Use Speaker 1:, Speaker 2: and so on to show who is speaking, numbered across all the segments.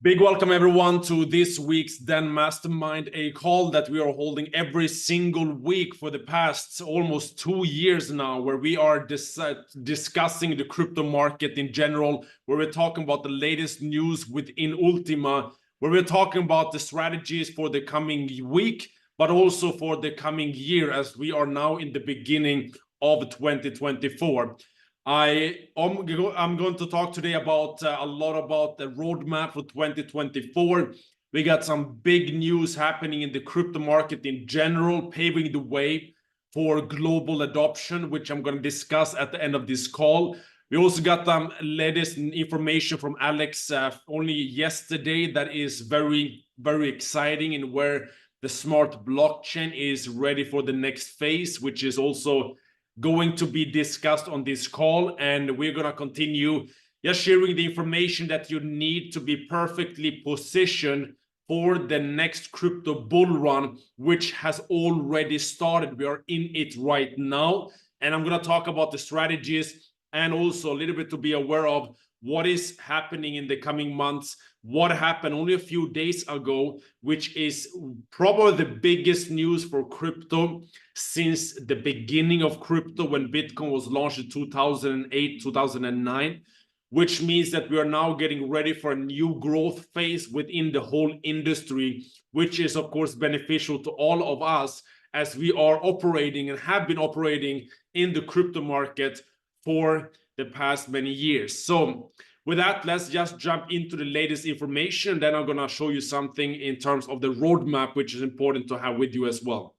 Speaker 1: Big welcome everyone to this week's then Mastermind, a call that we are holding every single week for the past almost 2 years now, where we are discussing the crypto market in general, where we're talking about the latest news within Ultima, where we're talking about the strategies for the coming week, but also for the coming year, as we are now in the beginning of 2024. I'm going to talk today about a lot about the roadmap for 2024. We got some big news happening in the crypto market in general, paving the way for global adoption, which I'm going to discuss at the end of this call. We also got some latest information from Alex only yesterday that is very, very exciting, and where the smart blockchain is ready for the next phase, which is also going to be discussed on this call. And we're going to continue just sharing the information that you need to be perfectly positioned for the next crypto bull run, which has already started. We are in it right now, and I'm going to talk about the strategies and also a little bit to be aware of what is happening in the coming months, what happened only a few days ago, which is probably the biggest news for crypto since the beginning of crypto, when Bitcoin was launched in 2008, 2009, which means that we are now getting ready for a new growth phase within the whole industry, which is of course beneficial to all of us as we are operating and have been operating in the crypto market for the past many years. So with that, let's just jump into the latest information. Then I'm going to show you something in terms of the roadmap, which is important to have with you as well.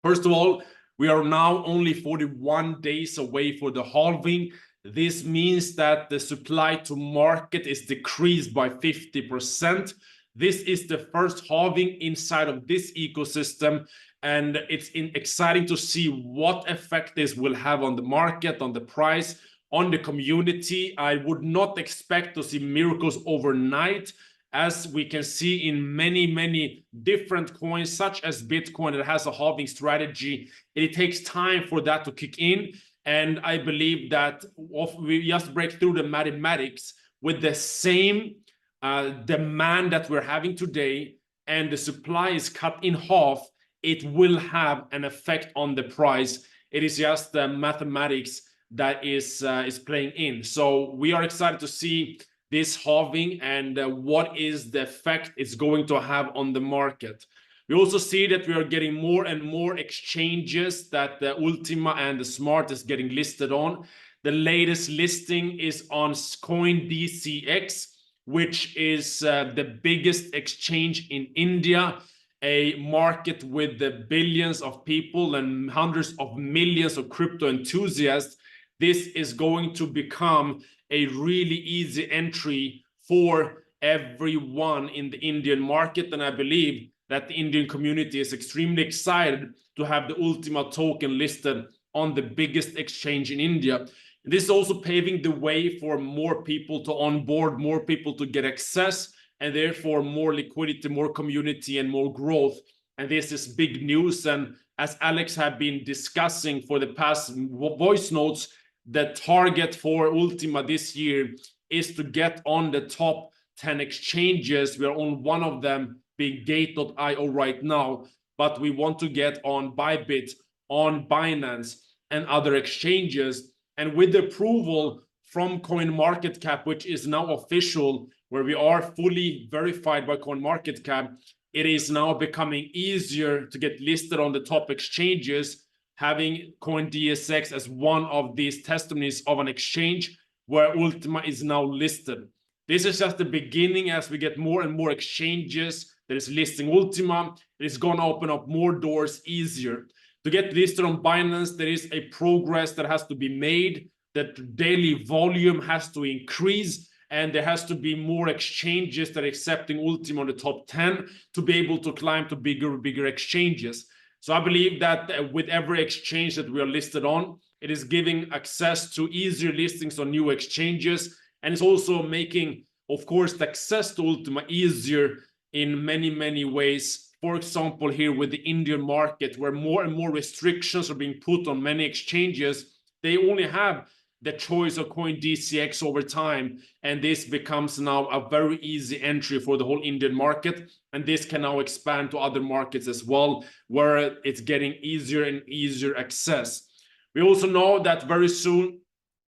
Speaker 1: First of all, we are now only 41 days away for the halving. This means that the supply to market is decreased by 50%. This is the first halving inside of this ecosystem, and it's exciting to see what effect this will have on the market, on the price, on the community. I would not expect to see miracles overnight, as we can see in many different coins, such as Bitcoin, that has a halving strategy. It takes time for that to kick in, and I believe that if we just break through the mathematics with the same demand that we're having today, and the supply is cut in half, it will have an effect on the price. It is just the mathematics that is playing in. So we are excited to see this halving and what is the effect it's going to have on the market. We also see that we are getting more and more exchanges that the Ultima and the Smart is getting listed on. The latest listing is on CoinDCX, which is the biggest exchange in India, a market with the billions of people and hundreds of millions of crypto enthusiasts. This is going to become a really easy entry for everyone in the Indian market. And I believe that the Indian community is extremely excited to have the Ultima token listed on the biggest exchange in India. And this is also paving the way for more people to onboard, more people to get access, and therefore more liquidity, more community, and more growth. And this is big news. And as Alex have been discussing for the past voice notes, the target for Ultima this year is to get on the top 10 exchanges. We are on one of them, being Gate.io right now, but we want to get on Bybit, on Binance, and other exchanges. And with the approval from CoinMarketCap, which is now official, where we are fully verified by CoinMarketCap, it is now becoming easier to get listed on the top exchanges, having CoinDCX as one of these testimonies of an exchange where Ultima is now listed. This is just the beginning. As we get more and more exchanges that is listing Ultima, it is going to open up more doors easier. To get listed on Binance, there is a progress that has to be made, that daily volume has to increase, and there has to be more exchanges that are accepting Ultima on the top 10 to be able to climb to bigger exchanges. So I believe that with every exchange that we are listed on, it is giving access to easier listings on new exchanges. And it's also making, of course, the access to Ultima easier in many ways. For example, here with the Indian market, where more and more restrictions are being put on many exchanges, they only have the choice of coin DCX over time, and this becomes now a very easy entry for the whole Indian market, and this can now expand to other markets as well, where it's getting easier and easier access. We also know that very soon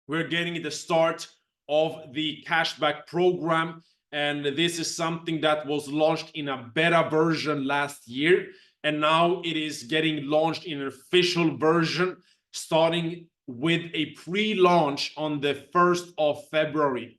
Speaker 1: we're getting the start of the cashback program, and this is something that was launched in a beta version last year, and now it is getting launched in an official version, starting with a pre-launch on the 1st of February.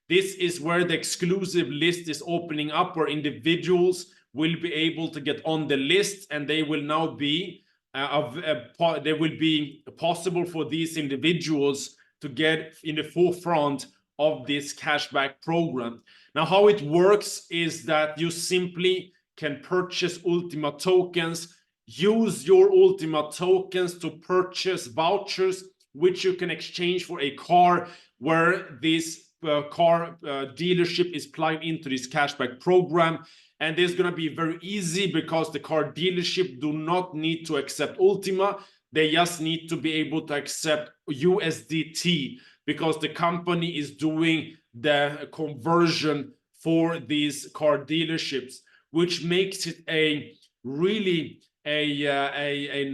Speaker 1: This is where the exclusive list is opening up, where individuals will be able to get on the list, and they will now be there will be possible for these individuals to get in the forefront of this cashback program. Now, how it works is that you simply can purchase Ultima tokens, use your Ultima tokens to purchase vouchers, which you can exchange for a car, where this car dealership is plugged into this cashback program. And this is going to be very easy because the car dealership do not need to accept Ultima. They just need to be able to accept USDT, because the company is doing the conversion for these car dealerships, which makes it a really a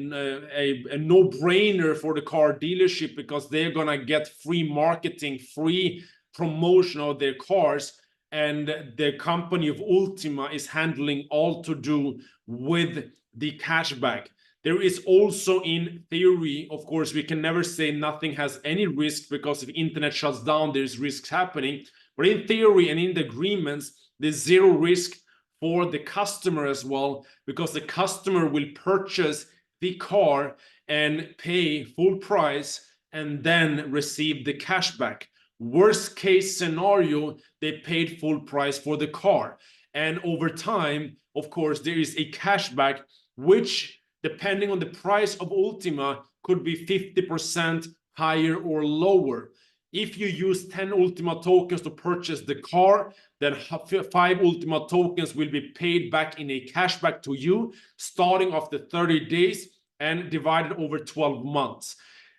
Speaker 1: no-brainer for the car dealership, because they're gonna get free marketing, free promotion of their cars, and the company of Ultima is handling all to do with the cashback. There is also, in theory, of course, we can never say nothing has any risk, because if internet shuts down, there's risks happening. But in theory and in the agreements, there's zero risk for the customer as well, because the customer will purchase the car and pay full price and then receive the cashback. Worst case scenario, they paid full price for the car. And over time, of course, there is a cashback, which, depending on the price of Ultima, could be 50% higher or lower. If you use 10 Ultima tokens to purchase the car, then 5 Ultima tokens will be paid back in a cashback to you, starting after 30 days and divided over 12 months.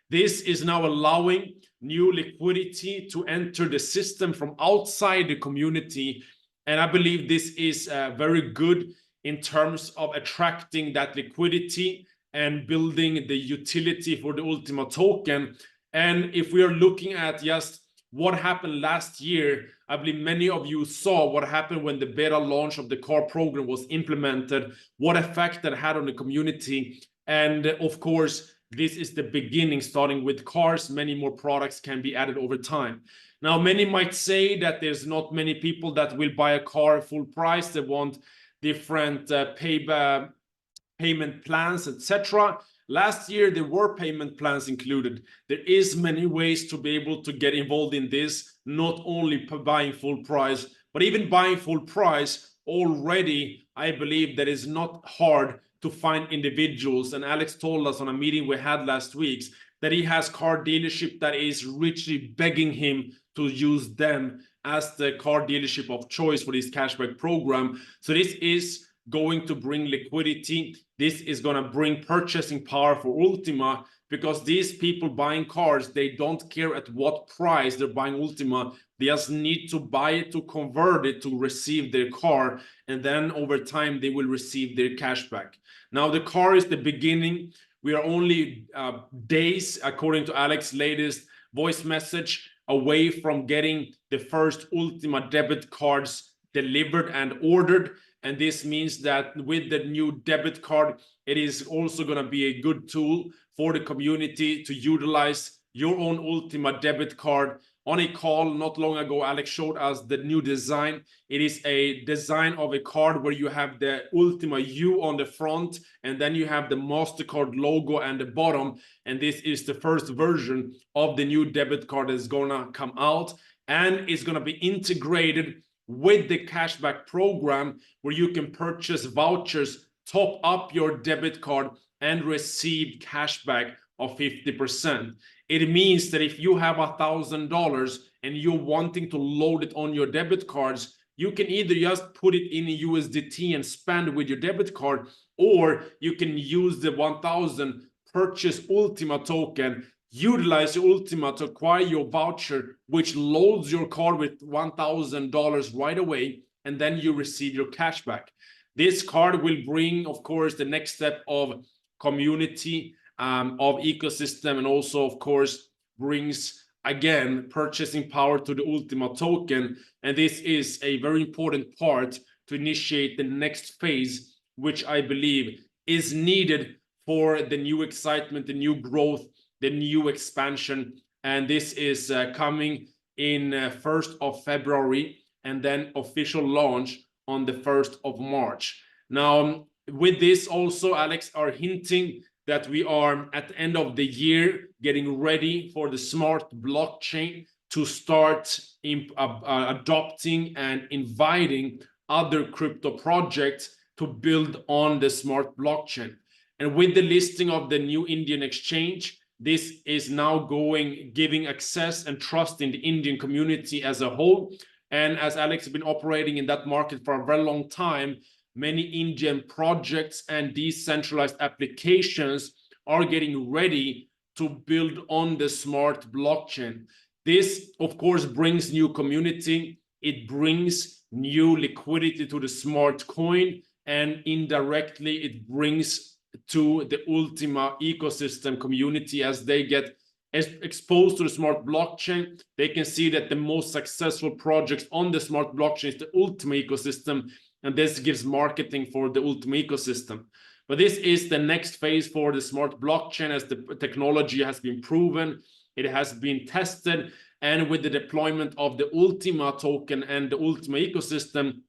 Speaker 1: This is now allowing new liquidity to enter the system from outside the community. And I believe this is very good in terms of attracting that liquidity and building the utility for the Ultima token. And if we are looking at just what happened last year, I believe many of you saw what happened when the beta launch of the car program was implemented, what effect that had on the community. And of course, this is the beginning. Starting with cars, many more products can be added over time. Now, many might say that there's not many people that will buy a car full price. They want different payment plans, etc. Last year, there were payment plans included. There is many ways to be able to get involved in this, not only buying full price, but even buying full price already. I believe that is not hard to find individuals. And Alex told us on a meeting we had last week that he has car dealership that is richly begging him to use them as the car dealership of choice for this cashback program. So this is going to bring liquidity. This is going to bring purchasing power for Ultima, because these people buying cars, they don't care at what price they're buying Ultima. They just need to buy it to convert it to receive their car, and then over time they will receive their cashback. Now, the car is the beginning. We are only days, according to Alex's latest voice message, away from getting the first Ultima debit cards delivered and ordered. And this means that with the new debit card, it is also going to be a good tool for the community to utilize your own Ultima debit card. On a call not long ago, Alex showed us the new design. It is a design of a card where you have the Ultima U on the front, and then you have the MasterCard logo at the bottom. And this is the first version of the new debit card that is going to come out, and it's going to be integrated with the cashback program, where you can purchase vouchers, top up your debit card, and receive cashback of 50%. It means that if you have $1,000 and you're wanting to load it on your debit cards, you can either just put it in a USDT and spend with your debit card, or you can use the 1,000, purchase Ultima token, utilize your Ultima to acquire your voucher, which loads your card with $1,000 right away, and then you receive your cashback. This card will bring, of course, the next step of community, of ecosystem, and also, of course, brings, again, purchasing power to the Ultima token. And this is a very important part to initiate the next phase, which I believe is needed for the new excitement, the new growth, the new expansion. And this is coming in 1st of February, and then official launch on the 1st of March. Now, with this also, Alex are hinting that we are at the end of the year getting ready for the smart blockchain to start adopting and inviting other crypto projects to build on the smart blockchain. And with the listing of the new Indian exchange, this is now giving access and trust in the Indian community as a whole. And as Alex has been operating in that market for a very long time, many Indian projects and decentralized applications are getting ready to build on the smart blockchain. This, of course, brings new community. It brings new liquidity to the smart coin, and indirectly it brings to the Ultima ecosystem community. As they get exposed to the smart blockchain, they can see that the most successful projects on the smart blockchain is the Ultima ecosystem, and this gives marketing for the Ultima ecosystem. But this is the next phase for the smart blockchain, as the technology has been proven, it has been tested, and with the deployment of the Ultima token and the Ultima ecosystem,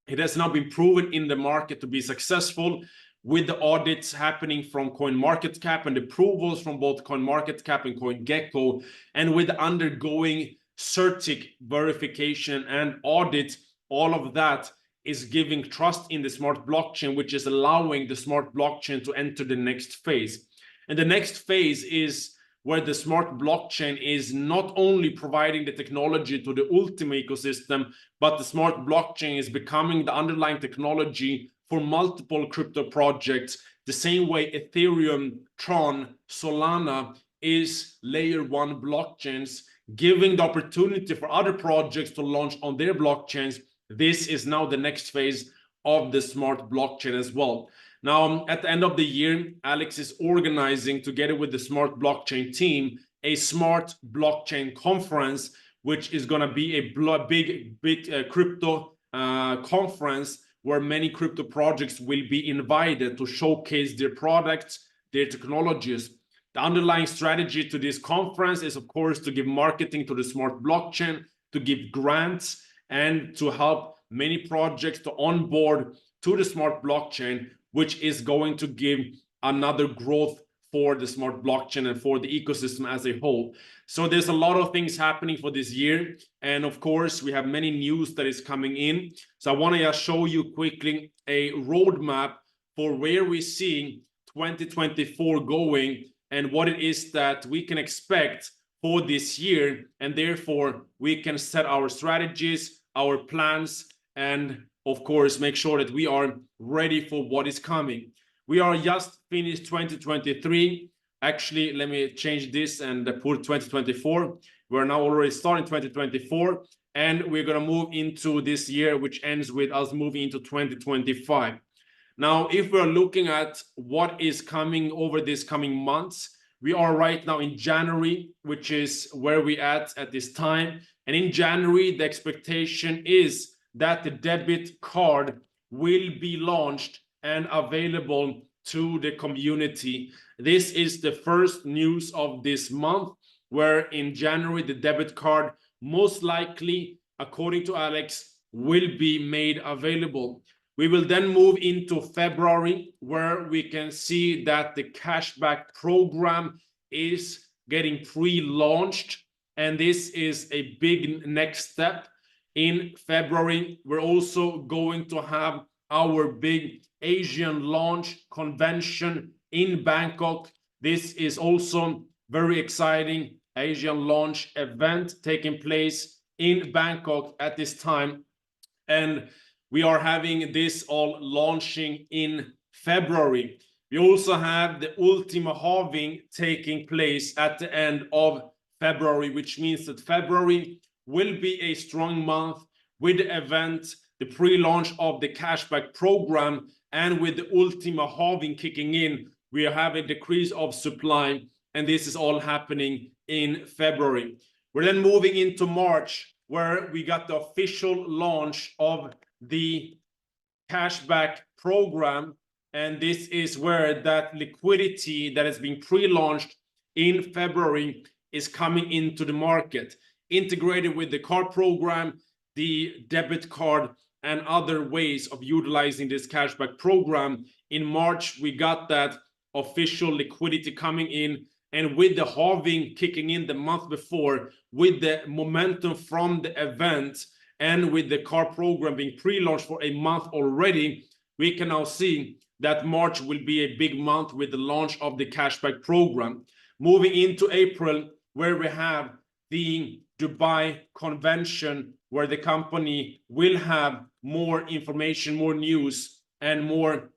Speaker 1: it has now been proven in the market to be successful, with the audits happening from CoinMarketCap and approvals from both CoinMarketCap and CoinGecko, and with undergoing CertiK verification and audit. All of that is giving trust in the smart blockchain, which is allowing the smart blockchain to enter the next phase. And the next phase is where the smart blockchain is not only providing the technology to the Ultima ecosystem, but the smart blockchain is becoming the underlying technology for multiple crypto projects, the same way Ethereum, Tron, Solana is layer 1 blockchains, giving the opportunity for other projects to launch on their blockchains. This is now the next phase of the smart blockchain as well. Now, at the end of the year, Alex is organizing, together with the smart blockchain team, a smart blockchain conference, which is going to be a big crypto conference, where many crypto projects will be invited to showcase their products, their technologies. The underlying strategy to this conference is, of course, to give marketing to the smart blockchain, to give grants, and to help many projects to onboard to the smart blockchain, which is going to give another growth for the smart blockchain and for the ecosystem as a whole. So there's a lot of things happening for this year. And of course, we have many news that is coming in. So I want to just show you quickly a roadmap for where we see 2024 going and what it is that we can expect for this year. And therefore, we can set our strategies, our plans, and of course, make sure that we are ready for what is coming. We are just finished 2023. Actually, let me change this and put 2024. We're now already starting 2024, and we're going to move into this year, which ends with us moving into 2025. Now, if we're looking at what is coming over these coming months, we are right now in January, which is where we at this time. And in January, the expectation is that the debit card will be launched and available to the community. This is the first news of this month, where in January, the debit card most likely, according to Alex, will be made available. We will then move into February, where we can see that the cashback program is getting pre-launched. And this is a big next step. In February, we're also going to have our big Asian launch convention in Bangkok. This is also very exciting Asian launch event taking place in Bangkok at this time. And we are having this all launching in February. We also have the Ultima halving taking place at the end of February, which means that February will be a strong month with the event, the pre-launch of the cashback program, and with the Ultima halving kicking in, we have a decrease of supply, and this is all happening in February. We're then moving into March, where we got the official launch of the cashback program, and this is where that liquidity that has been pre-launched in February is coming into the market, integrated with the card program, the debit card, and other ways of utilizing this cashback program. In March, we got that official liquidity coming in, and with the halving kicking in the month before, with the momentum from the event, and with the card program being pre-launched for a month already, we can now see that March will be a big month with the launch of the cashback program. Moving into April, where we have the Dubai convention, where the company will have more information, more news, and more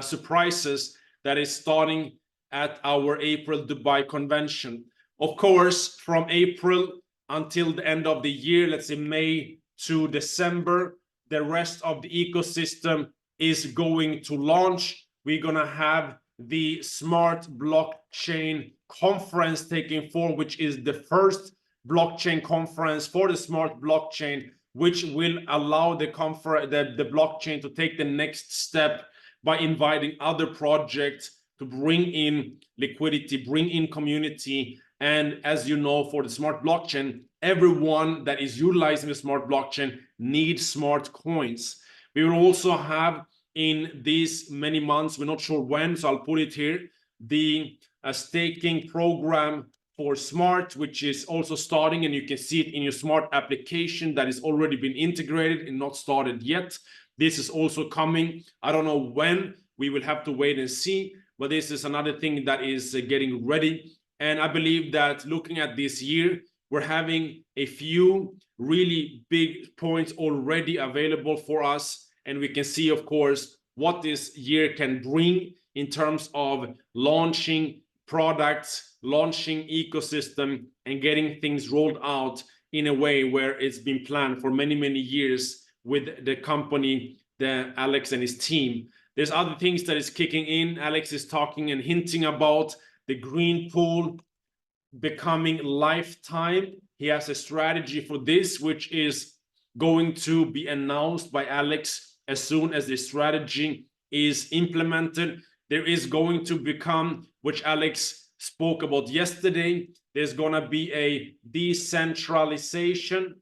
Speaker 1: surprises that is starting at our April Dubai convention. Of course, from April until the end of the year, let's say May to December, the rest of the ecosystem is going to launch. We're going to have the Smart Blockchain Conference taking form, which is the first blockchain conference for the smart blockchain, which will allow the blockchain to take the next step by inviting other projects to bring in liquidity, bring in community. And as you know, for the smart blockchain, everyone that is utilizing the smart blockchain needs smart coins. We will also have in these many months, we're not sure when, so I'll put it here, the staking program for smart, which is also starting, and you can see it in your smart application that is already been integrated and not started yet. This is also coming. I don't know when, we will have to wait and see, but this is another thing that is getting ready. And I believe that looking at this year, we're having a few really big points already available for us. And we can see, of course, what this year can bring in terms of launching products, launching ecosystem, and getting things rolled out in a way where it's been planned for many, many years with the company, Alex and his team. There's other things that is kicking in. Alex is talking and hinting about the green pool becoming lifetime. He has a strategy for this, which is going to be announced by Alex as soon as the strategy is implemented. There is going to become, which Alex spoke about yesterday, there's going to be a decentralization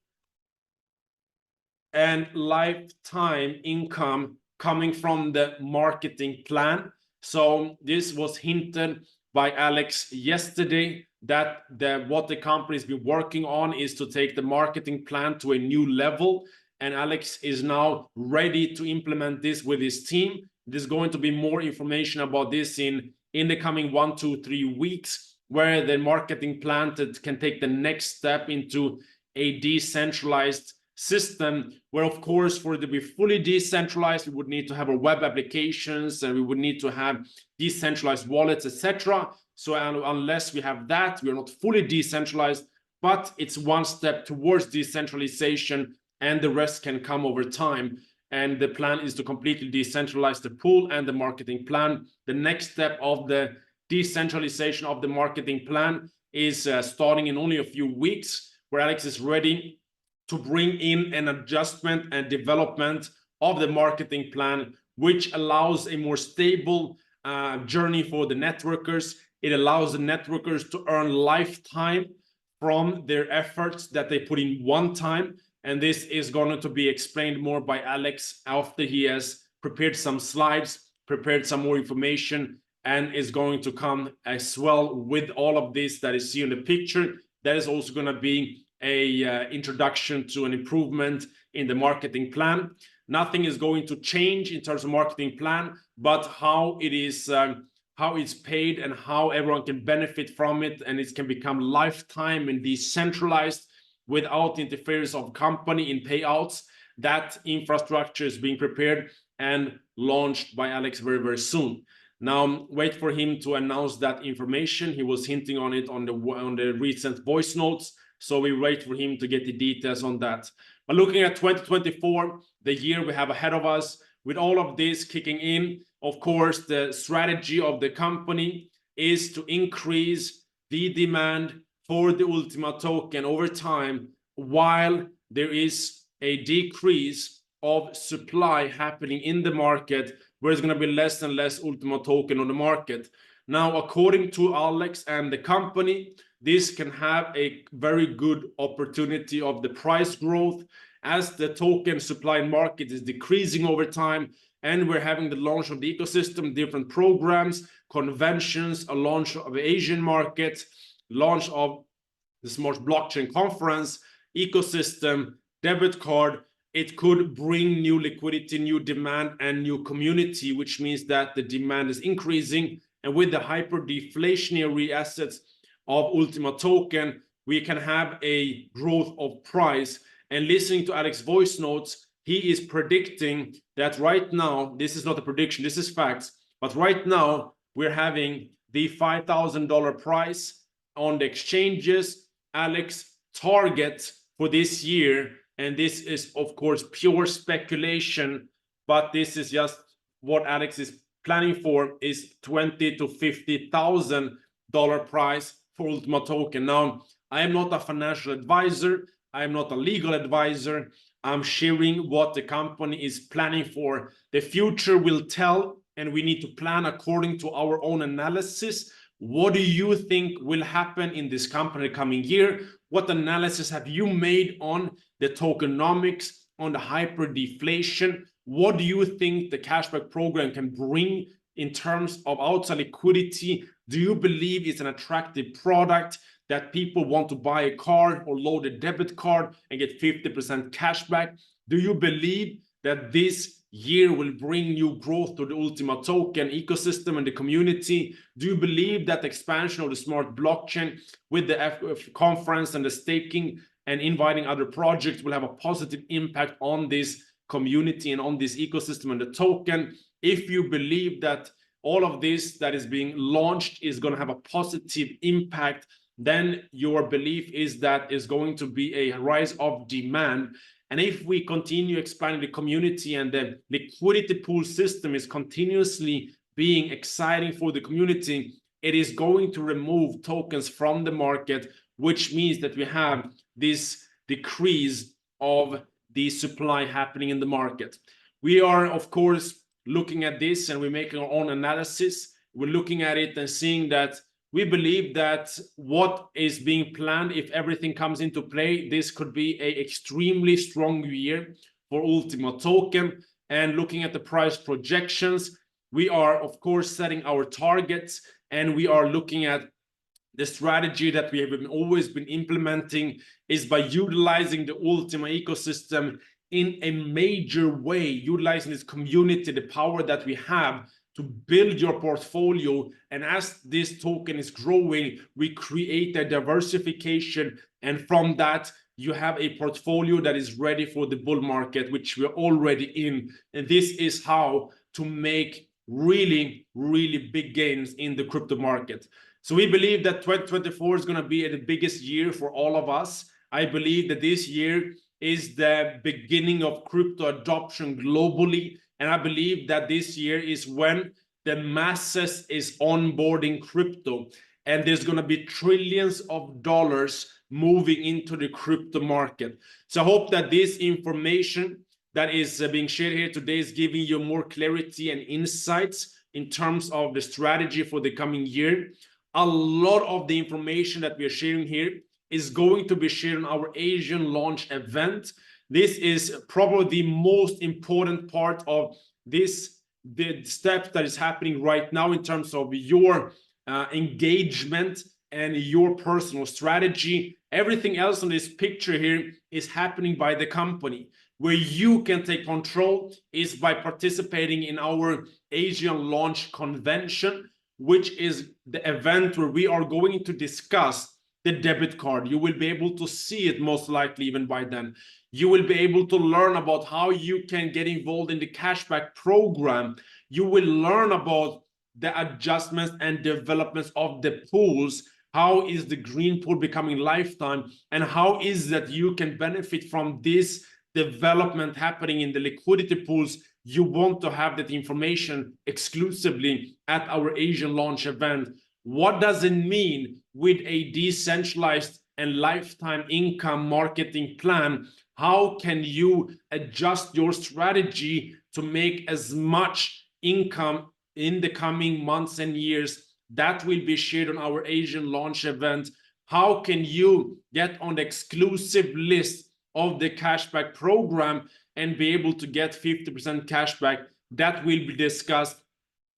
Speaker 1: and lifetime income coming from the marketing plan. So this was hinted by Alex yesterday, that what the company's been working on is to take the marketing plan to a new level. And Alex is now ready to implement this with his team. There's going to be more information about this in the coming 1, 2, 3 weeks, where the marketing plan can take the next step into a decentralized system, where, of course, for it to be fully decentralized, we would need to have our web applications, and we would need to have decentralized wallets, etc. So unless we have that, we are not fully decentralized, but it's one step towards decentralization, and the rest can come over time. And the plan is to completely decentralize the pool and the marketing plan. The next step of the decentralization of the marketing plan is starting in only a few weeks, where Alex is ready to bring in an adjustment and development of the marketing plan, which allows a more stable journey for the networkers. It allows the networkers to earn lifetime from their efforts that they put in one time. And this is going to be explained more by Alex after he has prepared some slides, prepared some more information, and is going to come as well with all of this that is seen in the picture. That is also going to be a introduction to an improvement in the marketing plan. Nothing is going to change in terms of marketing plan, but how it is how it's paid and how everyone can benefit from it, and it can become lifetime and decentralized without interference of company in payouts. That infrastructure is being prepared and launched by Alex very, very soon. Now, wait for him to announce that information. He was hinting on it on the recent voice notes. So we wait for him to get the details on that. But looking at 2024, the year we have ahead of us, with all of this kicking in, of course, the strategy of the company is to increase the demand for the Ultima token over time, while there is a decrease of supply happening in the market, where it's going to be less and less Ultima token on the market. Now, according to Alex and the company, this can have a very good opportunity of the price growth as the token supply market is decreasing over time, and we're having the launch of the ecosystem, different programs, conventions, a launch of the Asian market, launch of the Smart Blockchain Conference, ecosystem, debit card. It could bring new liquidity, new demand, and new community, which means that the demand is increasing. And with the hyper deflationary assets of Ultima token, we can have a growth of price. And listening to Alex's voice notes, he is predicting that right now, this is not a prediction, this is facts, but right now we're having the $5,000 price on the exchanges. Alex target for this year, and this is of course pure speculation, but this is just what Alex is planning for, is $20,000 to $50,000 price for Ultima token. Now, I am not a financial advisor, I am not a legal advisor. I'm sharing what the company is planning for. The future will tell, and we need to plan according to our own analysis. What do you think will happen in this company coming year? What analysis have you made on the tokenomics, on the hyperdeflation? What do you think the cashback program can bring in terms of outside liquidity? Do you believe it's an attractive product that people want to buy a card or load a debit card and get 50% cashback? Do you believe that this year will bring new growth to the Ultima token ecosystem and the community? Do you believe that the expansion of the smart blockchain with the conference and the staking and inviting other projects will have a positive impact on this community and on this ecosystem and the token? If you believe that all of this that is being launched is going to have a positive impact, then your belief is that is going to be a rise of demand. And if we continue expanding the community and the liquidity pool system is continuously being exciting for the community, it is going to remove tokens from the market, which means that we have this decrease of the supply happening in the market. We are, of course, looking at this and we're making our own analysis. We're looking at it and seeing that we believe that what is being planned, if everything comes into play, this could be an extremely strong year for Ultima token. And looking at the price projections, we are, of course, setting our targets, and we are looking at the strategy that we have always been implementing is by utilizing the Ultima ecosystem in a major way, utilizing this community, the power that we have to build your portfolio. And as this token is growing, we create a diversification, and from that you have a portfolio that is ready for the bull market, which we're already in. And this is how to make really big gains in the crypto market. So we believe that 2024 is going to be the biggest year for all of us. I believe that this year is the beginning of crypto adoption globally. And I believe that this year is when the masses is onboarding crypto, and there's going to be trillions of dollars moving into the crypto market. So I hope that this information that is being shared here today is giving you more clarity and insights in terms of the strategy for the coming year. A lot of the information that we are sharing here is going to be shared on our Asian launch event. This is probably the most important part of this, the steps that is happening right now in terms of your engagement and your personal strategy. Everything else on this picture here is happening by the company. Where you can take control is by participating in our Asian launch convention, which is the event where we are going to discuss the debit card. You will be able to see it most likely even by then. You will be able to learn about how you can get involved in the cashback program. You will learn about the adjustments and developments of the pools. How is the green pool becoming lifetime, and how is that you can benefit from this development happening in the liquidity pools? You want to have that information exclusively at our Asian launch event. What does it mean with a decentralized and lifetime income marketing plan? How can you adjust your strategy to make as much income in the coming months and years? That will be shared on our Asian launch event. How can you get on the exclusive list of the cashback program and be able to get 50% cashback? That will be discussed.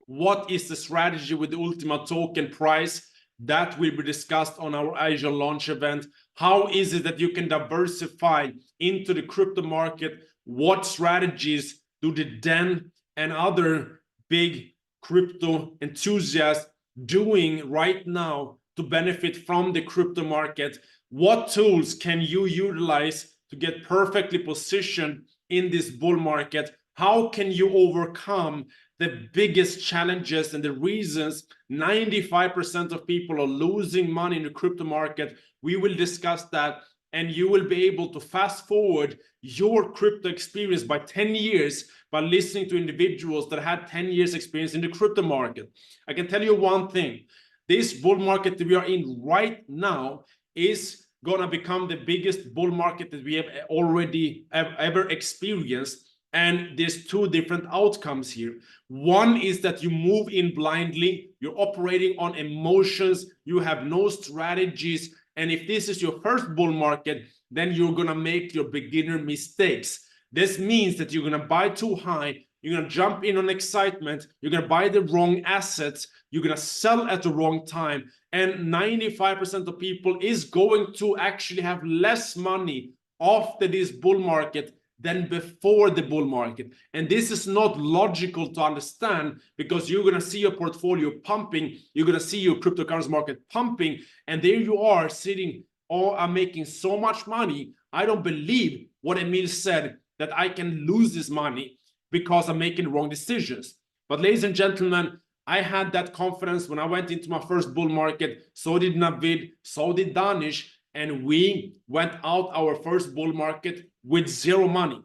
Speaker 1: What is the strategy with the Ultima token price? That will be discussed on our Asian launch event. How is it that you can diversify into the crypto market? What strategies do the Den and other big crypto enthusiasts doing right now to benefit from the crypto market? What tools can you utilize to get perfectly positioned in this bull market? How can you overcome the biggest challenges and the reasons 95% of people are losing money in the crypto market? We will discuss that, and you will be able to fast forward your crypto experience by 10 years by listening to individuals that had 10 years experience in the crypto market. I can tell you one thing: this bull market that we are in right now is gonna become the biggest bull market that we have already ever experienced. And there's two different outcomes here. One is that you move in blindly, you're operating on emotions, you have no strategies. And if this is your first bull market, then you're gonna make your beginner mistakes. This means that you're gonna buy too high, you're gonna jump in on excitement, you're gonna buy the wrong assets, you're gonna sell at the wrong time. And 95% of people is going to actually have less money after this bull market than before the bull market. And this is not logical to understand, because you're going to see your portfolio pumping, you're going to see your cryptocurrency market pumping, and there you are sitting, oh, I'm making so much money. I don't believe what Emil said, that I can lose this money because I'm making wrong decisions. But ladies and gentlemen, I had that confidence when I went into my first bull market. So did Navid, so did Danish, and we went out our first bull market with zero money,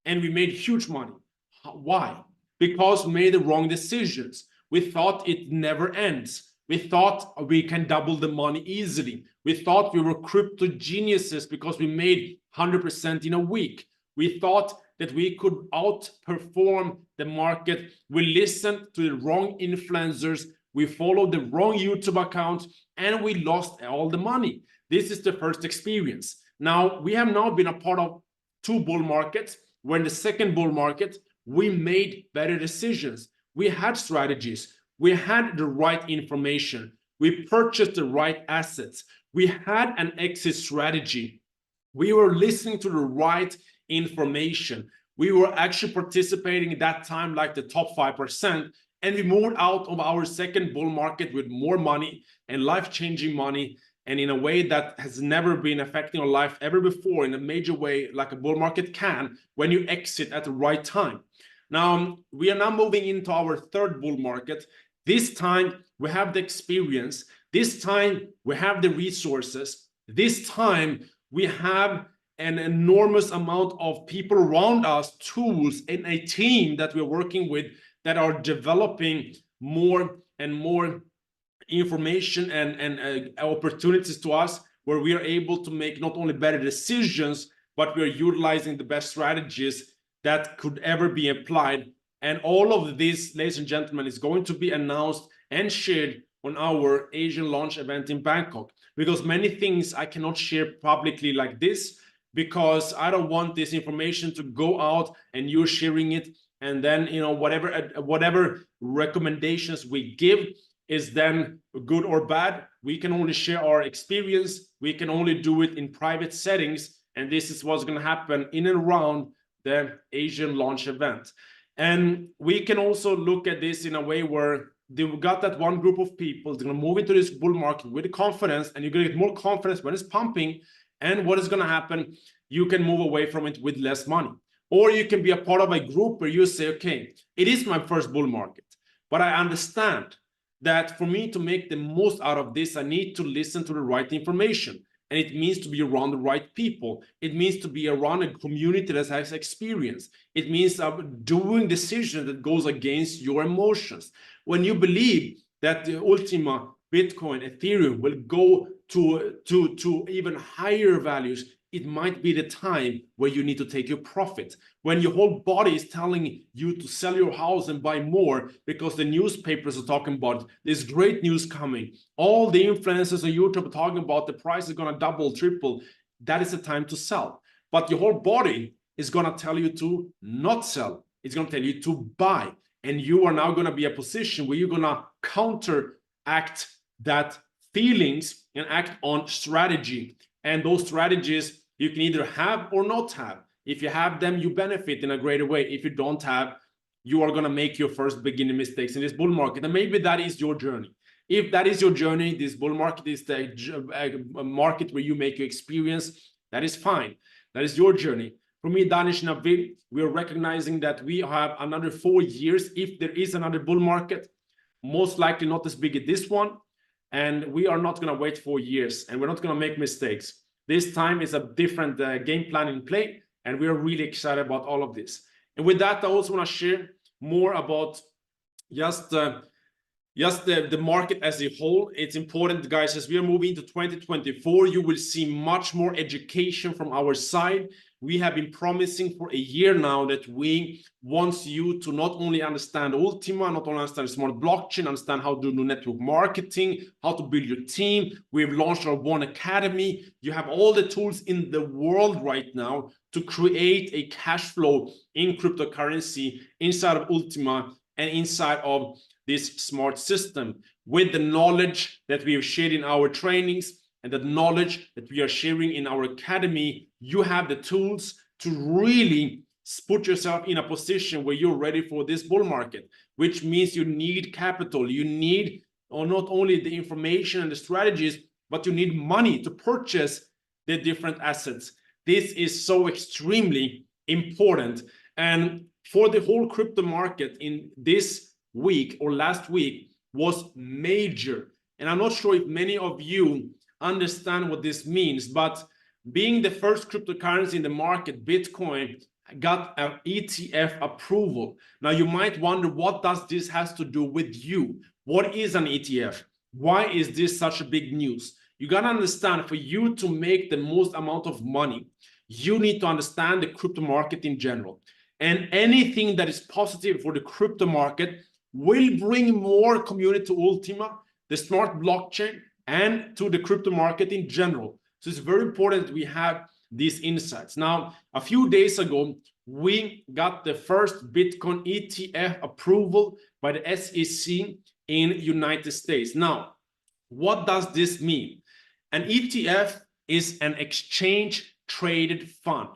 Speaker 1: and we made huge money. Why? Because we made the wrong decisions. We thought it never ends. We thought we can double the money easily. We thought we were crypto geniuses because we made 100% in a week. We thought that we could outperform the market. We listened to the wrong influencers. We followed the wrong YouTube account, and we lost all the money. This is the first experience. Now, we have now been a part of two bull markets, where in the second bull market, we made better decisions. We had strategies. We had the right information. We purchased the right assets. We had an exit strategy. We were listening to the right information. We were actually participating at that time like the top 5%, and we moved out of our second bull market with more money and life-changing money, and in a way that has never been affecting our life ever before, in a major way, like a bull market can, when you exit at the right time. Now, we are now moving into our third bull market. This time, we have the experience. This time, we have the resources. This time, we have an enormous amount of people around us, tools, and a team that we're working with that are developing more and more information and opportunities to us, where we are able to make not only better decisions, but we are utilizing the best strategies that could ever be applied. And all of this, ladies and gentlemen, is going to be announced and shared on our Asian launch event in Bangkok, because many things I cannot share publicly like this, because I don't want this information to go out and you're sharing it, and then, you know, whatever recommendations we give is then good or bad. We can only share our experience. We can only do it in private settings, and this is what's going to happen in and around the Asian launch event. And we can also look at this in a way where they've got that one group of people that's going to move into this bull market with confidence, and you're going to get more confidence when it's pumping. And what is going to happen? You can move away from it with less money. Or you can be a part of a group where you say, okay, it is my first bull market. But I understand that for me to make the most out of this, I need to listen to the right information. And it means to be around the right people. It means to be around a community that has experience. It means doing decisions that goes against your emotions. When you believe that the Ultima, Bitcoin, Ethereum will go to even higher values, it might be the time where you need to take your profit. When your whole body is telling you to sell your house and buy more because the newspapers are talking about there's great news coming. All the influencers on YouTube are talking about the price is going to double, triple. That is the time to sell. But your whole body is going to tell you to not sell. It's going to tell you to buy. And you are now going to be a position where you're going to counteract that feelings and act on strategy. And those strategies you can either have or not have. If you have them, you benefit in a greater way. If you don't have, you are going to make your first beginning mistakes in this bull market. And maybe that is your journey. If that is your journey, this bull market is the market where you make your experience, that is fine. That is your journey. For me, Danish and Nabil, we are recognizing that we have another 4 years. If there is another bull market, most likely not as big as this one. And we are not going to wait 4 years, and we're not going to make mistakes. This time is a different game plan in play, and we are really excited about all of this. And with that, I also want to share more about just the market as a whole. It's important, guys, as we are moving into 2024, you will see much more education from our side. We have been promising for a year now that we want you to not only understand Ultima, not only understand smart blockchain, understand how to do network marketing, how to build your team. We've launched our One Academy. You have all the tools in the world right now to create a cash flow in cryptocurrency inside of Ultima and inside of this smart system with the knowledge that we have shared in our trainings and the knowledge that we are sharing in our academy. You have the tools to really put yourself in a position where you're ready for this bull market, which means you need capital. You need not only the information and the strategies, but you need money to purchase the different assets. This is so extremely important. And for the whole crypto market in this week or last week was major. And I'm not sure if many of you understand what this means, but being the first cryptocurrency in the market, Bitcoin got an ETF approval. Now you might wonder, what does this has to do with you? What is an ETF? Why is this such a big news? You got to understand, for you to make the most amount of money, you need to understand the crypto market in general. And anything that is positive for the crypto market will bring more community to Ultima, the smart blockchain, and to the crypto market in general. So it's very important that we have these insights. Now, a few days ago, we got the first Bitcoin ETF approval by the SEC in United States. Now, what does this mean? An ETF is an exchange traded fund.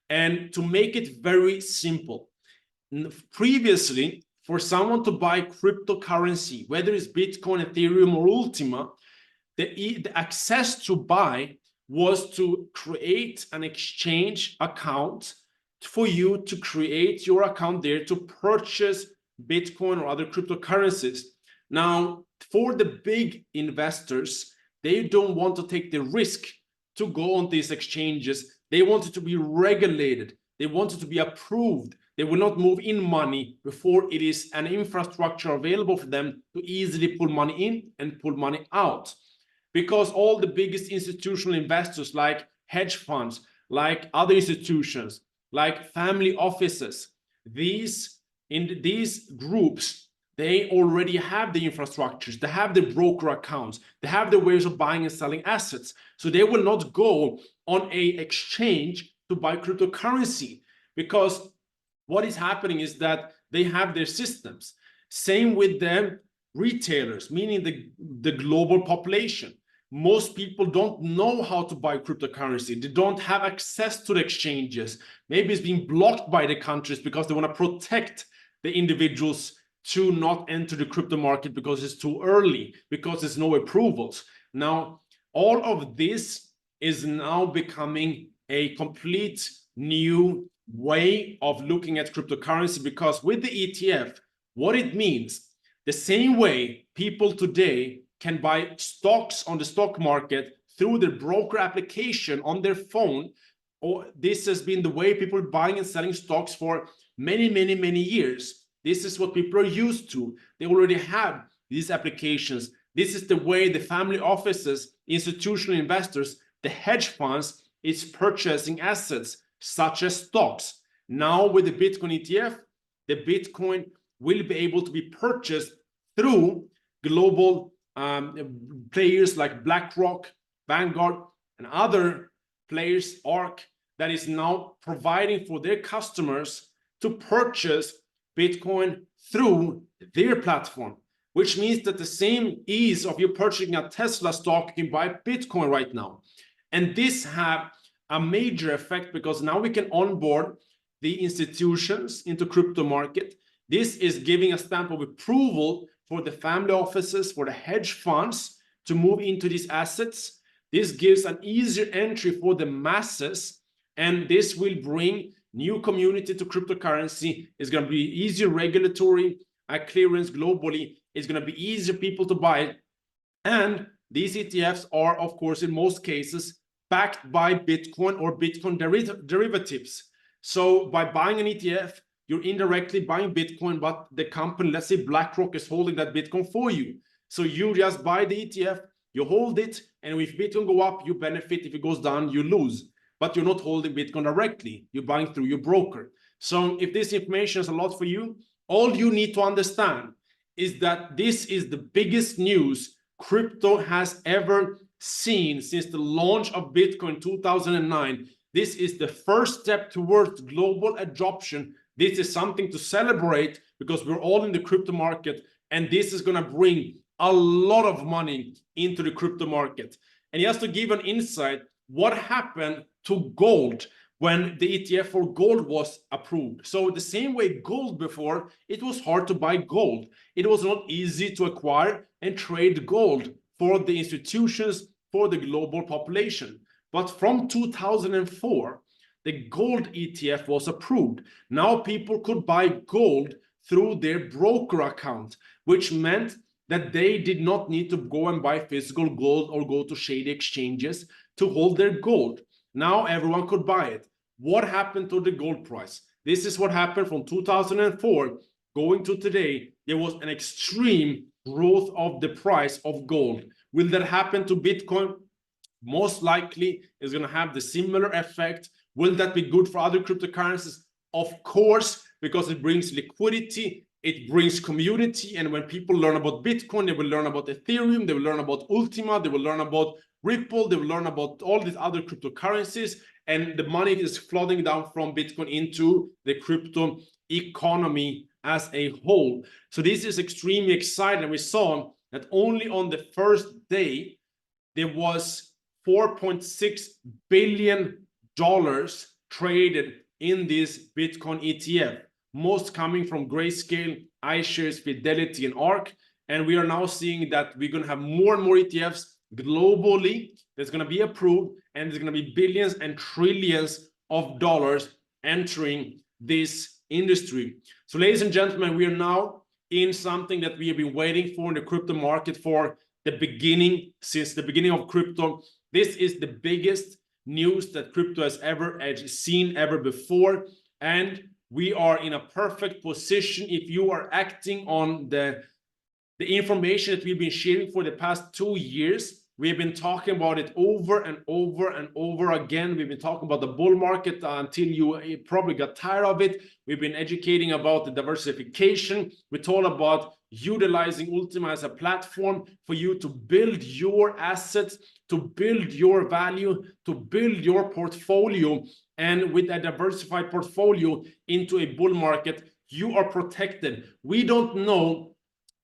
Speaker 1: And to make it very simple, previously, for someone to buy cryptocurrency, whether it's Bitcoin, Ethereum, or Ultima, the access to buy was to create an exchange account for you to create your account there to purchase Bitcoin or other cryptocurrencies. Now, for the big investors, they don't want to take the risk to go on these exchanges. They want it to be regulated. They want it to be approved. They will not move in money before it is an infrastructure available for them to easily pull money in and pull money out. Because all the biggest institutional investors, like hedge funds, like other institutions, like family offices, these groups, they already have the infrastructures, they have the broker accounts, they have the ways of buying and selling assets. So they will not go on a exchange to buy cryptocurrency, because what is happening is that they have their systems. Same with the retailers, meaning the global population. Most people don't know how to buy cryptocurrency. They don't have access to the exchanges. Maybe it's being blocked by the countries because they want to protect the individuals to not enter the crypto market because it's too early, because there's no approvals. Now, all of this is now becoming a complete new way of looking at cryptocurrency, because with the ETF, what it means, The same way people today can buy stocks on the stock market through their broker application on their phone, or this has been the way people are buying and selling stocks for many, many, many years. This is what people are used to. They already have these applications. This is the way the family offices, institutional investors, the hedge funds is purchasing assets such as stocks. Now with the Bitcoin ETF, the Bitcoin will be able to be purchased through global players like BlackRock, Vanguard, and other players, ARK, that is now providing for their customers to purchase Bitcoin through their platform, which means that the same ease of you purchasing a Tesla stock, you can buy Bitcoin right now. And this have a major effect because now we can onboard the institutions into crypto market. This is giving a stamp of approval for the family offices, for the hedge funds to move into these assets. This gives an easier entry for the masses, and this will bring new community to cryptocurrency. It's going to be easier regulatory clearance globally. It's going to be easier people to buy it. And these ETFs are, of course, in most cases, backed by Bitcoin or Bitcoin derivatives. So by buying an ETF, you're indirectly buying Bitcoin, but the company, let's say BlackRock, is holding that Bitcoin for you. So you just buy the ETF, you hold it, and if Bitcoin go up, you benefit. If it goes down, you lose. But you're not holding Bitcoin directly. You're buying through your broker. So if this information is a lot for you, all you need to understand is that this is the biggest news crypto has ever seen since the launch of Bitcoin in 2009. This is the first step towards global adoption. This is something to celebrate because we're all in the crypto market, and this is going to bring a lot of money into the crypto market. And just to give an insight, what happened to gold when the ETF for gold was approved? So the same way gold before, it was hard to buy gold. It was not easy to acquire and trade gold for the institutions, for the global population. But from 2004, the gold ETF was approved. Now people could buy gold through their broker account, which meant that they did not need to go and buy physical gold or go to shady exchanges to hold their gold. Now everyone could buy it. What happened to the gold price? This is what happened from 2004 going to today. There was an extreme growth of the price of gold. Will that happen to Bitcoin? Most likely is going to have the similar effect. Will that be good for other cryptocurrencies? Of course, because it brings liquidity, it brings community, and when people learn about Bitcoin, they will learn about Ethereum, they will learn about Ultima, they will learn about Ripple, they will learn about all these other cryptocurrencies, and the money is flooding down from Bitcoin into the crypto economy as a whole. So this is extremely exciting. We saw that only on the first day, there was $4.6 billion traded in this Bitcoin ETF, most coming from Grayscale, iShares, Fidelity, and ARK. And we are now seeing that we're going to have more and more ETFs globally that's going to be approved, and there's going to be billions and trillions of dollars entering this industry. So ladies and gentlemen, we are now in something that we have been waiting for in the crypto market for the beginning, since the beginning of crypto. This is the biggest news that crypto has ever seen ever before, and we are in a perfect position if you are acting on the information that we've been sharing for the past 2 years. We've been talking about it over and over and over again. We've been talking about the bull market until you probably got tired of it. We've been educating about the diversification. We talked about utilizing Ultima as a platform for you to build your assets, to build your value, to build your portfolio. And with a diversified portfolio into a bull market, you are protected. We don't know,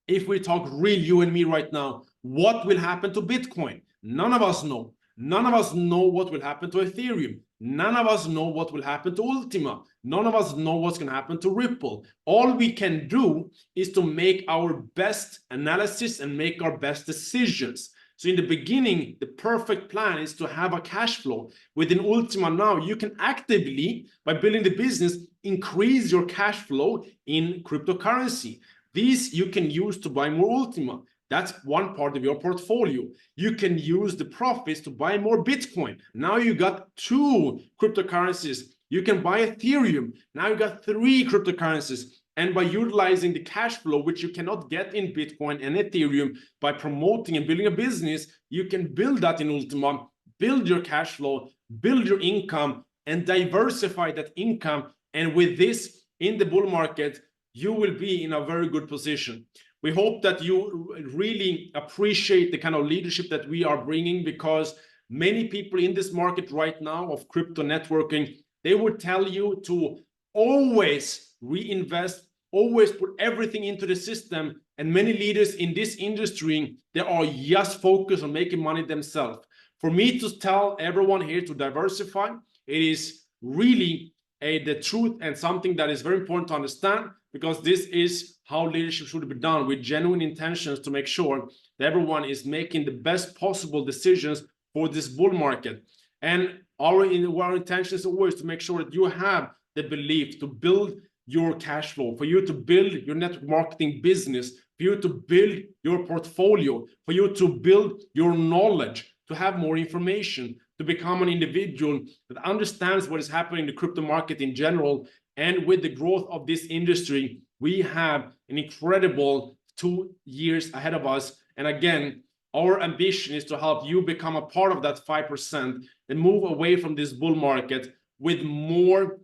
Speaker 1: if we talk real, you and me right now, what will happen to Bitcoin. None of us know. None of us know what will happen to Ethereum. None of us know what will happen to Ultima. None of us know what's going to happen to Ripple. All we can do is to make our best analysis and make our best decisions. So in the beginning, the perfect plan is to have a cash flow. Within Ultima now, you can actively, by building the business, increase your cash flow in cryptocurrency. These you can use to buy more Ultima. That's one part of your portfolio. You can use the profits to buy more Bitcoin. Now you got 2 cryptocurrencies. You can buy Ethereum. Now you got 3 cryptocurrencies. And by utilizing the cash flow, which you cannot get in Bitcoin and Ethereum, by promoting and building a business, you can build that in Ultima, build your cash flow, build your income, and diversify that income. And with this, in the bull market, you will be in a very good position. We hope that you really appreciate the kind of leadership that we are bringing, because many people in this market right now of crypto networking, they would tell you to always reinvest, always put everything into the system. And many leaders in this industry, they are just focused on making money themselves. For me to tell everyone here to diversify, it is really the truth and something that is very important to understand, because this is how leadership should be done, with genuine intentions to make sure that everyone is making the best possible decisions for this bull market. And our intention is always to make sure that you have the belief to build your cash flow, for you to build your network marketing business, for you to build your portfolio, for you to build your knowledge, to have more information, to become an individual that understands what is happening in the crypto market in general. And with the growth of this industry, we have an incredible 2 years ahead of us. And again, our ambition is to help you become a part of that 5% and move away from this bull market with more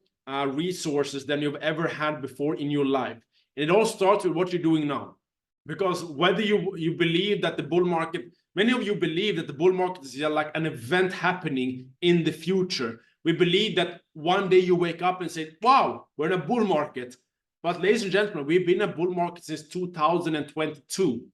Speaker 1: resources than you've ever had before in your life. And it all starts with what you're doing now. Because whether you believe that the bull market, many of you believe that the bull market is like an event happening in the future. We believe that one day you wake up and say, wow, we're in a bull market. But ladies and gentlemen, we've been in a bull market since 2022.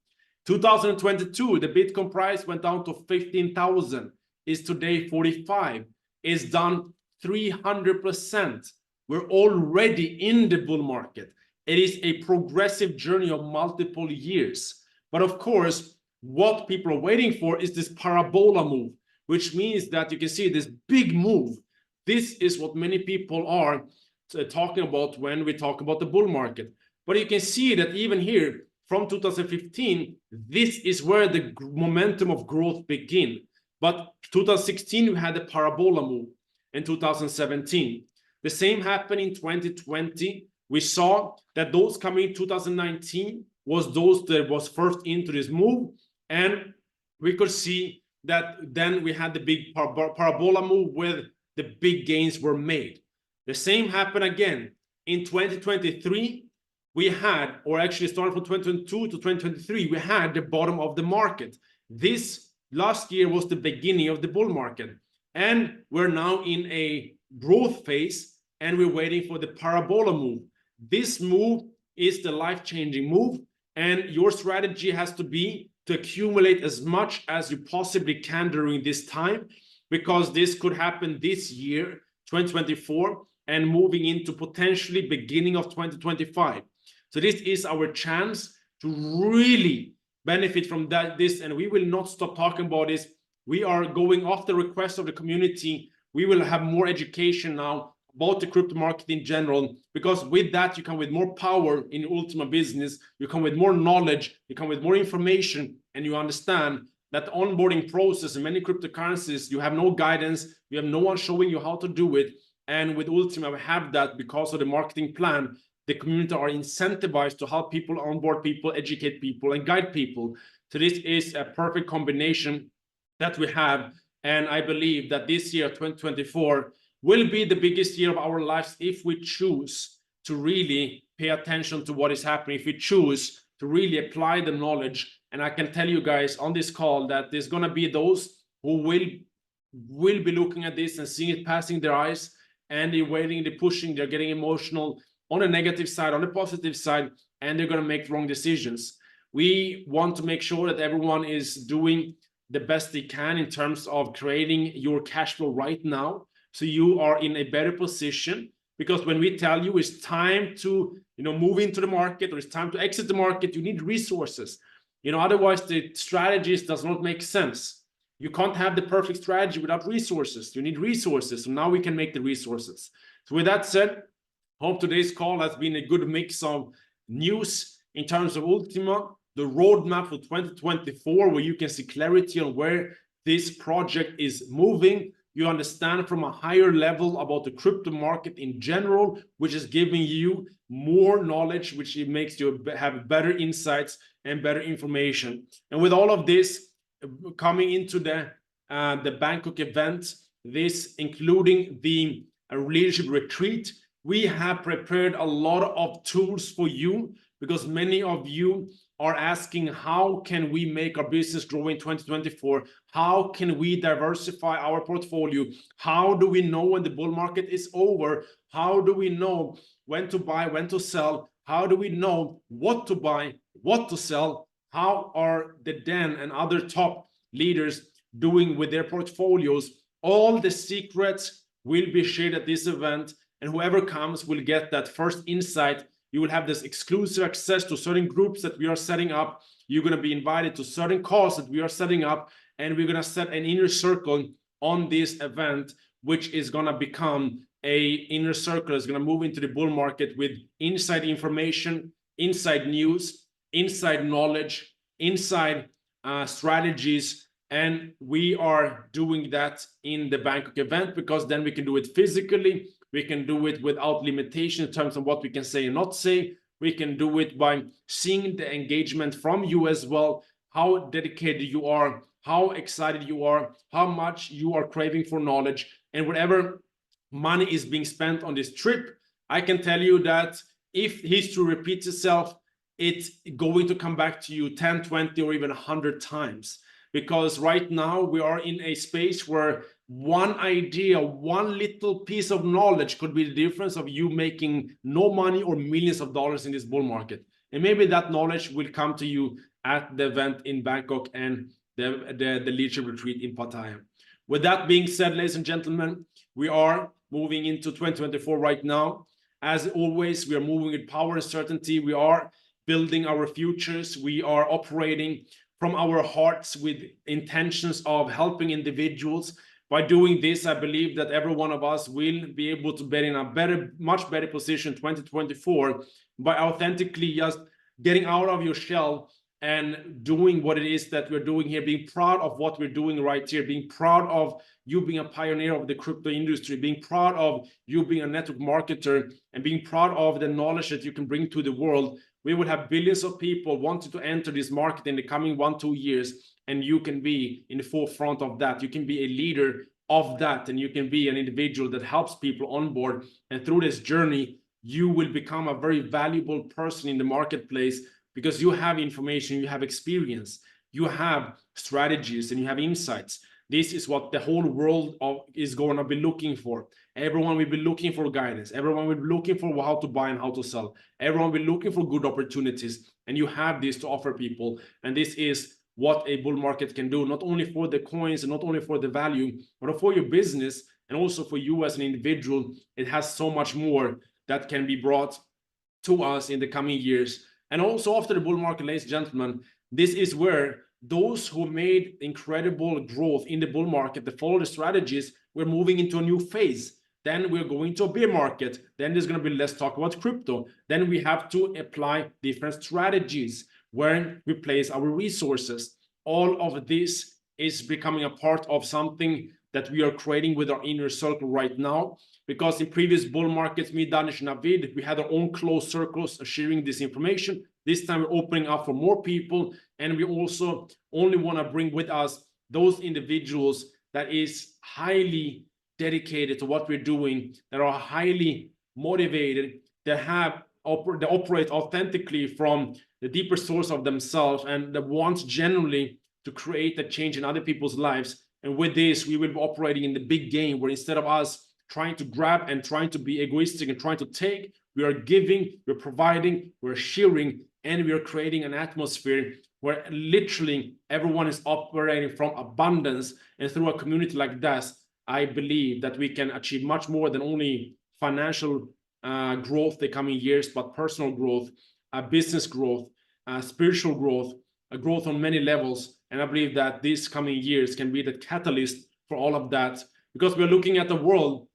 Speaker 1: 2022, the Bitcoin price went down to 15,000, is today 45, is down 300%. We're already in the bull market. It is a progressive journey of multiple years. But of course, what people are waiting for is this parabola move, which means that you can see this big move. This is what many people are talking about when we talk about the bull market. But you can see that even here, from 2015, this is where the momentum of growth began. But 2016, we had a parabola move. In 2017, the same happened in 2020. We saw that those coming in 2019 was those that was first into this move. And we could see that then we had the big parabola move where the big gains were made. The same happened again in 2023. We had, or actually starting from 2022 to 2023, we had the bottom of the market. This last year was the beginning of the bull market. And we're now in a growth phase, and we're waiting for the parabola move. This move is the life-changing move, and your strategy has to be to accumulate as much as you possibly can during this time, because this could happen this year, 2024, and moving into potentially beginning of 2025. So this is our chance to really benefit from this, and we will not stop talking about this. We are going off the request of the community. We will have more education now about the crypto market in general, because with that, you come with more power in Ultima business, you come with more knowledge, you come with more information, and you understand that the onboarding process in many cryptocurrencies, you have no guidance, you have no one showing you how to do it. And with Ultima, we have that because of the marketing plan. The community are incentivized to help people onboard people, educate people, and guide people. So this is a perfect combination that we have. And I believe that this year, 2024, will be the biggest year of our lives if we choose to really pay attention to what is happening, if we choose to really apply the knowledge. And I can tell you guys on this call that there's going to be those who will be looking at this and seeing it passing their eyes, and they're waiting, they're pushing, they're getting emotional on the negative side, on the positive side, and they're going to make wrong decisions. We want to make sure that everyone is doing the best they can in terms of creating your cash flow right now, so you are in a better position. Because when we tell you it's time to move into the market, or it's time to exit the market, you need resources. Otherwise the strategies does not make sense. You can't have the perfect strategy without resources. You need resources. So now we can make the resources. So with that said, hope today's call has been a good mix of news in terms of Ultima, the roadmap for 2024, where you can see clarity on where this project is moving. You understand from a higher level about the crypto market in general, which is giving you more knowledge, which it makes you have better insights and better information. And with all of this coming into the Bangkok event, this including the leadership retreat, we have prepared a lot of tools for you, because many of you are asking, how can we make our business grow in 2024? How can we diversify our portfolio? How do we know when the bull market is over? How do we know when to buy, when to sell? How do we know what to buy, what to sell? How are the Den and other top leaders doing with their portfolios? All the secrets will be shared at this event, and whoever comes will get that first insight. You will have this exclusive access to certain groups that we are setting up. You're going to be invited to certain calls that we are setting up, and we're going to set an inner circle on this event, which is going to become a inner circle. It's going to move into the bull market with inside information, inside news, inside knowledge, inside strategies. And we are doing that in the Bangkok event, because then we can do it physically. We can do it without limitation in terms of what we can say and not say. We can do it by seeing the engagement from you as well, how dedicated you are, how excited you are, how much you are craving for knowledge. And whatever money is being spent on this trip, I can tell you that if history repeats itself, it's going to come back to you 10, 20, or even 100 times. Because right now we are in a space where one idea, one little piece of knowledge could be the difference of you making no money or millions of dollars in this bull market. And maybe that knowledge will come to you at the event in Bangkok and the leadership retreat in Pattaya. With that being said, ladies and gentlemen, we are moving into 2024 right now. As always, we are moving with power and certainty. We are building our futures. We are operating from our hearts with intentions of helping individuals. By doing this, I believe that every one of us will be able to be in a much better position 2024 by authentically just getting out of your shell and doing what it is that we're doing here, being proud of what we're doing right here, being proud of you being a pioneer of the crypto industry, being proud of you being a network marketer, and being proud of the knowledge that you can bring to the world. We will have billions of people wanting to enter this market in the coming 1-2 years, and you can be in the forefront of that. You can be a leader of that, and you can be an individual that helps people on board. And through this journey, you will become a very valuable person in the marketplace, because you have information, you have experience, you have strategies, and you have insights. This is what the whole world is going to be looking for. Everyone will be looking for guidance. Everyone will be looking for how to buy and how to sell. Everyone will be looking for good opportunities. And you have this to offer people. And this is what a bull market can do, not only for the coins and not only for the value, but for your business and also for you as an individual. It has so much more that can be brought to us in the coming years. And also after the bull market, ladies and gentlemen, this is where those who made incredible growth in the bull market, that follow the strategies, we're moving into a new phase. Then we're going to a bear market. Then there's going to be less talk about crypto. Then we have to apply different strategies where we place our resources. All of this is becoming a part of something that we are creating with our inner circle right now. Because in previous bull markets, me, Danish, and Navid, we had our own closed circles sharing this information. This time we're opening up for more people, and we also only want to bring with us those individuals that is highly dedicated to what we're doing, that are highly motivated, that operate authentically from the deeper source of themselves, and that want generally to create a change in other people's lives. And with this, we will be operating in the big game, where instead of us trying to grab and trying to be egoistic and trying to take, we are giving, we're providing, we're sharing, and we are creating an atmosphere where literally everyone is operating from abundance. And through a community like this, I believe that we can achieve much more than only financial growth the coming years, but personal growth, business growth, spiritual growth, growth on many levels. And I believe that these coming years can be the catalyst for all of that, because we're looking at a world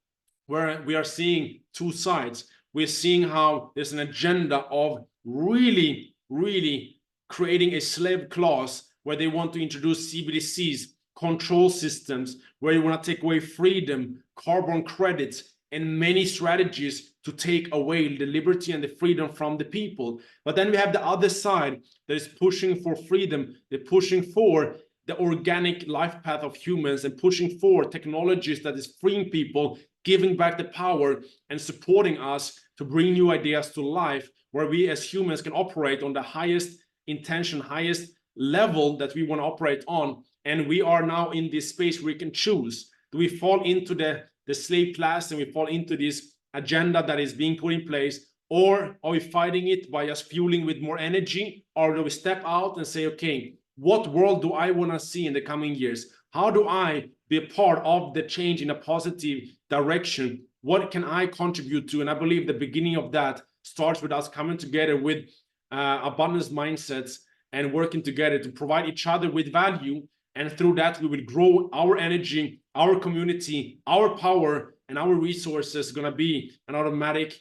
Speaker 1: where we are seeing two sides. We're seeing how there's an agenda of really really creating a slave clause where they want to introduce CBDCs, control systems, where you want to take away freedom, carbon credits, and many strategies to take away the liberty and the freedom from the people. But then we have the other side that is pushing for freedom. They're pushing for the organic life path of humans and pushing for technologies that is freeing people, giving back the power and supporting us to bring new ideas to life, where we as humans can operate on the highest intention, highest level that we want to operate on. And we are now in this space where we can choose. Do we fall into the slave class and we fall into this agenda that is being put in place, or are we fighting it by just fueling with more energy? Or do we step out and say, okay, what world do I want to see in the coming years? How do I be a part of the change in a positive direction? What can I contribute to? And I believe the beginning of that starts with us coming together with abundance mindsets and working together to provide each other with value. And through that, we will grow our energy, our community, our power, and our resources going to be an automatic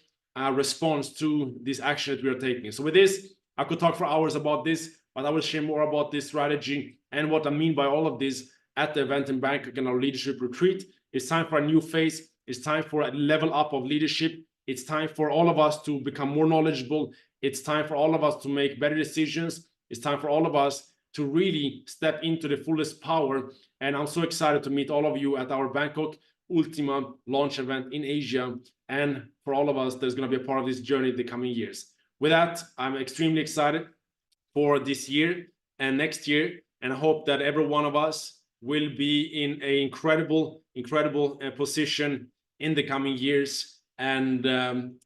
Speaker 1: response to this action that we are taking. So with this, I could talk for hours about this, but I will share more about this strategy and what I mean by all of this at the event in Bangkok and our leadership retreat. It's time for a new phase. It's time for a level up of leadership. It's time for all of us to become more knowledgeable. It's time for all of us to make better decisions. It's time for all of us to really step into the fullest power. And I'm so excited to meet all of you at our Bangkok Ultima launch event in Asia. And for all of us, there's going to be a part of this journey in the coming years. With that, I'm extremely excited for this year and next year. And I hope that every one of us will be in an incredible position in the coming years. And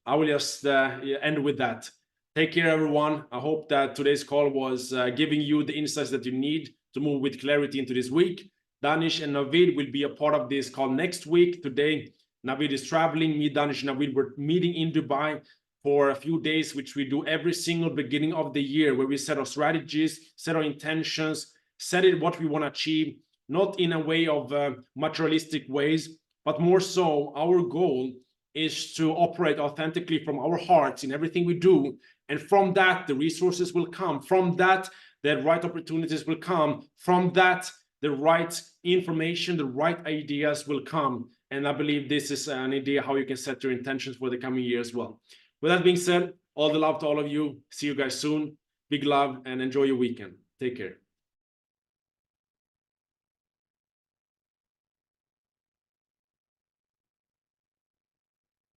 Speaker 1: I will just end with that. Take care, everyone. I hope that today's call was giving you the insights that you need to move with clarity into this week. Danish and Navid will be a part of this call next week. Today, Navid is traveling. Me, Danish, and Navid were meeting in Dubai for a few days, which we do every single beginning of the year, where we set our strategies, set our intentions, set it what we want to achieve, not in a way of materialistic ways, but more so our goal is to operate authentically from our hearts in everything we do. And from that, the resources will come. From that, the right opportunities will come. From that, the right information, the right ideas will come. And I believe this is an idea how you can set your intentions for the coming year as well. With that being said, all the love to all of you. See you guys soon. Big love and enjoy your weekend. Take care.